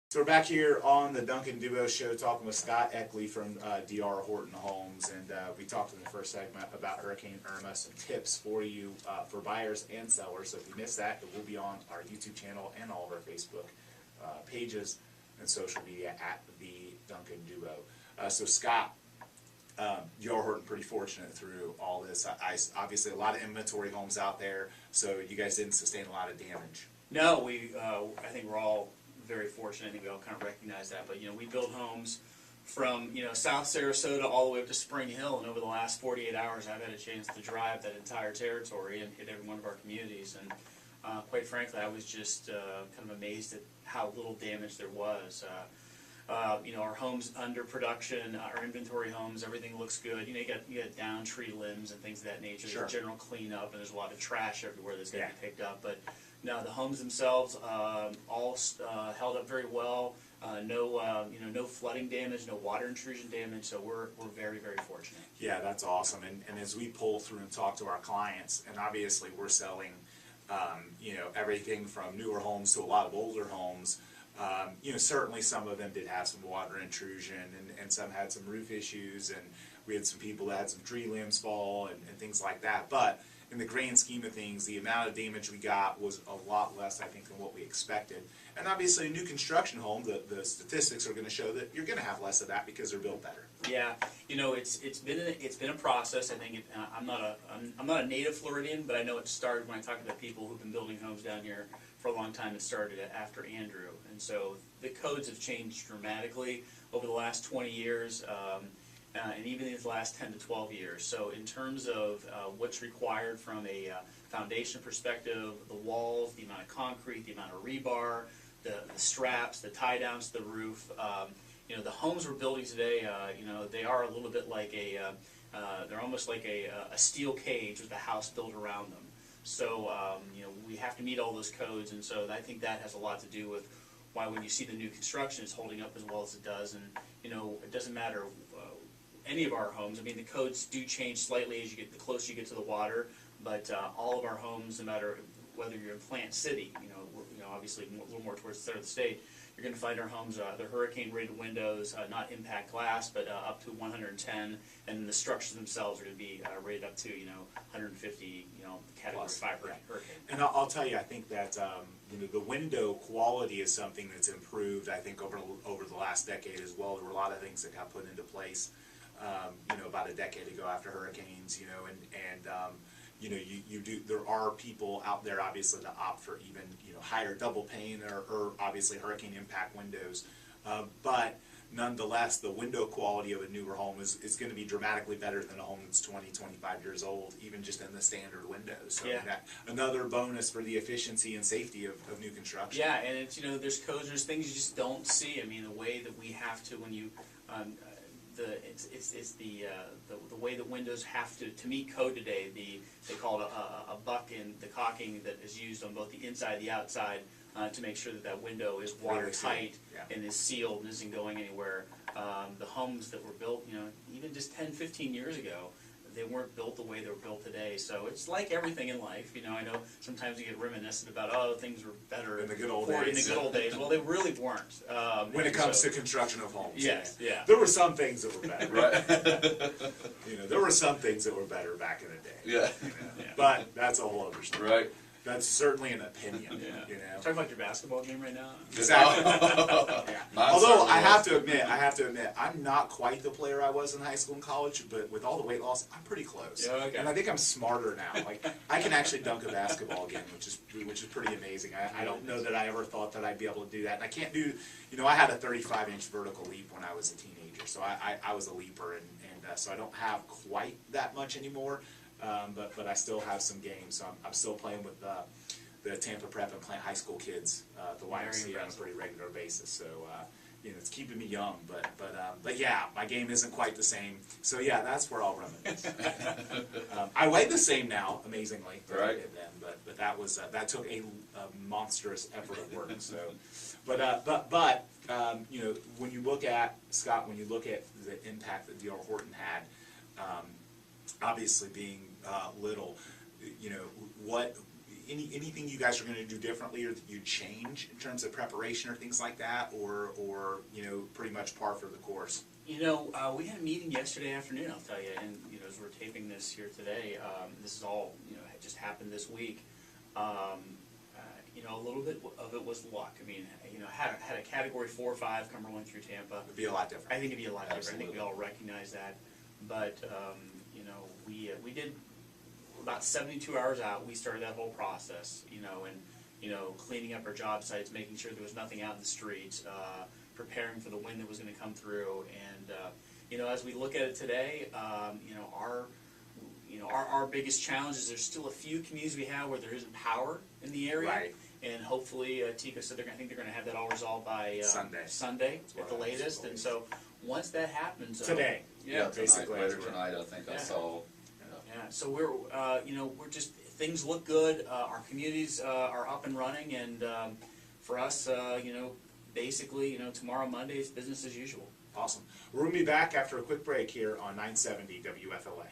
So we're back here on the Duncan Duo Show talking with Scott Eckley from DR Horton Homes, and we talked in the first segment about Hurricane Irma, some tips for you for buyers and sellers. So if you missed that, it will be on our YouTube channel and all of our Facebook pages and social media at the Duncan Duo. So Scott, DR Horton pretty fortunate through all this. Obviously a lot of inventory homes out there, so you guys didn't sustain a lot of damage. No, I think we're all very fortunate. I think we all kind of recognize that. But we build homes from South Sarasota all the way up to Spring Hill, and over the last 48 hours, I've had a chance to drive that entire territory and hit every one of our communities. And quite frankly, I was just kind of amazed at how little damage there was. Our homes under production, our inventory homes, everything looks good. You got down tree limbs and things of that nature. Sure. There's general cleanup, and there's a lot of trash everywhere that's going to be picked up. But no, the homes themselves all held up very well. No flooding damage, no water intrusion damage. So we're very, very fortunate. Yeah, that's awesome. And as we pull through and talk to our clients, and obviously we're selling, everything from newer homes to a lot of older homes. Certainly some of them did have some water intrusion, and some had some roof issues, and we had some people that had some tree limbs fall and things like that. But in the grand scheme of things, the amount of damage we got was a lot less, I think, than what we expected. And obviously, a new construction home, the statistics are going to show that you're going to have less of that because they're built better. Yeah, it's been a process. I think I'm not a native Floridian, but I know it started when I talk to the people who've been building homes down here for a long time. It started after Andrew, and so the codes have changed dramatically over the last 20 years. And even in the last 10 to 12 years. So in terms of what's required from a foundation perspective, the walls, the amount of concrete, the amount of rebar, the straps, the tie downs to the roof, the homes we're building today, they are a little bit like they're almost like a steel cage with a house built around them. So, we have to meet all those codes, and so I think that has a lot to do with why when you see the new construction, it's holding up as well as it does. And, it doesn't matter any of our homes. I mean, the codes do change slightly as the closer you get to the water, but all of our homes, no matter whether you're in Plant City, obviously a little more towards the center of the state, you're going to find our homes, they're hurricane-rated windows, not impact glass, but up to 110, and the structures themselves are going to be rated up to 150, category 5 hurricane. And I'll tell you, I think that the window quality is something that's improved, I think, over the last decade as well. There were a lot of things that got put into place about a decade ago after hurricanes, there are people out there obviously that opt for even, higher double pane or obviously hurricane impact windows. But nonetheless, the window quality of a newer home is going to be dramatically better than a home that's 20, 25 years old, even just in the standard windows. So another bonus for the efficiency and safety of new construction. Yeah, and it's, there's codes, there's things you just don't see. I mean, the way that we have to, when you, the way that windows have to meet code today. They call it a buck in the caulking that is used on both the inside and the outside to make sure that window is watertight and is sealed and isn't going anywhere. The homes that were built, even just 10, 15 years ago, they weren't built the way they were built today. So it's like everything in life. I know sometimes you get reminiscent about, things were better in the good old days. In the good old days. Well, they really weren't. When it comes to construction of homes. Yes, yeah. There were some things that were better. Right. There were some things that were better back in the day. Yeah. But that's a whole other story. Right. That's certainly an opinion. Talking about your basketball game right now. Exactly. Although I have to admit, I'm not quite the player I was in high school and college, but with all the weight loss, I'm pretty close. Yeah, okay. And I think I'm smarter now. Like I can actually dunk a basketball again, which is pretty amazing. I don't know that I ever thought that I'd be able to do that. And I can't do. I had a 35-inch vertical leap when I was a teenager, so I was a leaper, and so I don't have quite that much anymore. But I still have some games, so I'm still playing with the Tampa Prep and Plant High School kids, the YMCA on a pretty regular basis. So it's keeping me young, but yeah, my game isn't quite the same. So yeah, that's where I'll reminisce. I weigh the same now, amazingly, that I did then, but that took a monstrous effort of work. So, but when you look at Scott, when you look at the impact that DR Horton had. Obviously being little, what anything you guys are going to do differently or that you change in terms of preparation or things like that, or pretty much par for the course? We had a meeting yesterday afternoon, I'll tell you, and as we're taping this here today, this is all had just happened this week. A little bit of it was luck. I mean, had a Category 4 or 5 Cumberland through Tampa. It'd be a lot different. I think it'd be a lot different. Absolutely. I think we all recognize that. But we did about 72 hours out. We started that whole process. Cleaning up our job sites, making sure there was nothing out in the streets, preparing for the wind that was going to come through, and as we look at it today, our biggest challenge is there's still a few communities we have where there isn't power in the area. Right. And hopefully, Tico said I think they're going to have that all resolved by Sunday at the latest. And so once that happens, today, Yeah, basically tonight, later tonight, I think I Yeah. saw. yeah. So we're just things look good. Our communities are up and running, and for us, basically, tomorrow Monday is business as usual. Awesome. We're going to be back after a quick break here on 970 WFLA.